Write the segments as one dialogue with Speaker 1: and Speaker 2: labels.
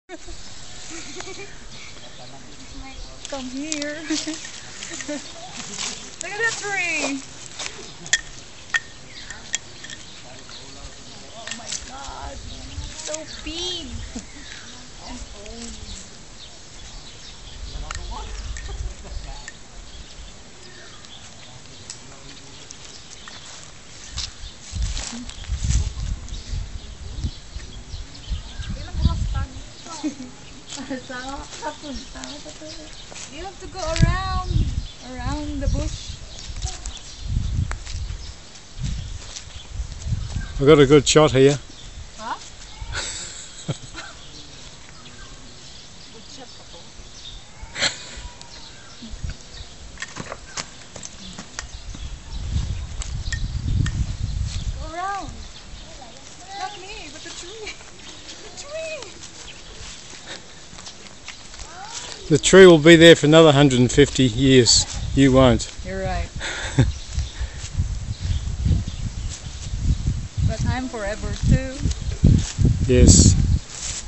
Speaker 1: Come here. Look at that tree. Oh my god. So big. And old. You have to go around the bush.
Speaker 2: I've got a good shot here.
Speaker 1: Huh? Good shot ako. Go around. Not me, but the tree. The tree.
Speaker 2: The tree will be there for another 150 years. You won't.
Speaker 1: You're right. But I'm forever too.
Speaker 2: Yes.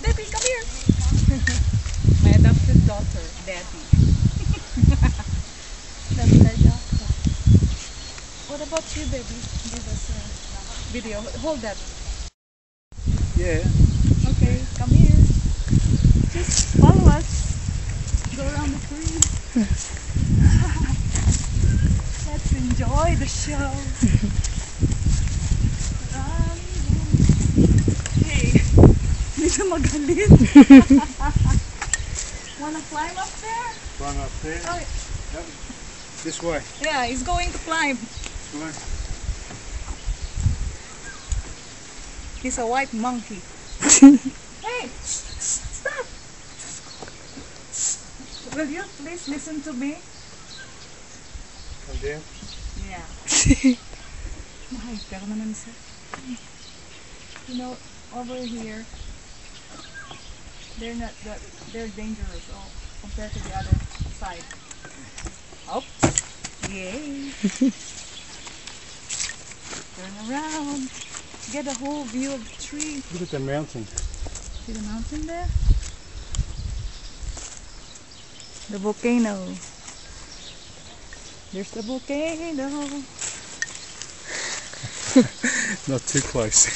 Speaker 1: Debbie, come here. My adopted daughter, Debbie. What about you, baby? Give us a video. Hold that.
Speaker 2: Yeah.
Speaker 1: Okay, come here. Just follow us. Go around the tree. Let's enjoy the show. Hey, hindi siya magalit. Wanna climb up there?
Speaker 2: Climb up there.
Speaker 1: Oh,
Speaker 2: Yep. This way.
Speaker 1: yeah, he's going to climb. He's a white monkey. Hey, stop! Will you please listen to me?
Speaker 2: Come down.
Speaker 1: Yeah. Ay, pero naman siya. You know, over here, they're dangerous compared to the other side. Oh, yay! Turn around. Get a whole view of the tree.
Speaker 2: Look at the mountain.
Speaker 1: See the mountain there? The volcano. There's the volcano.
Speaker 2: Not too close.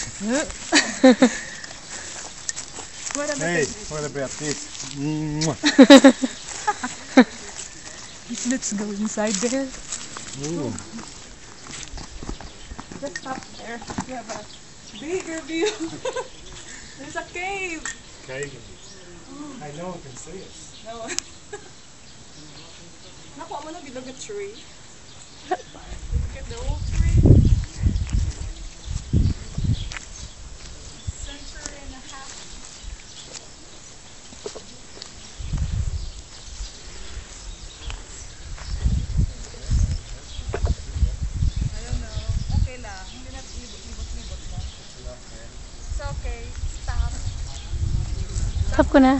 Speaker 1: What about
Speaker 2: Hey,
Speaker 1: this?
Speaker 2: what about this?
Speaker 1: Let's go inside there.
Speaker 2: Ooh.
Speaker 1: Let's stop there. We have a bigger view. There's a cave.
Speaker 2: Cave. Hey, no one can see us.
Speaker 1: No. Nakuha mo na bilog a tree. Look at the whole tree. Century and a half. I don't know. Okay lang. Hindi na libot-libot mo. It's okay. Stop.
Speaker 3: Stop ko na.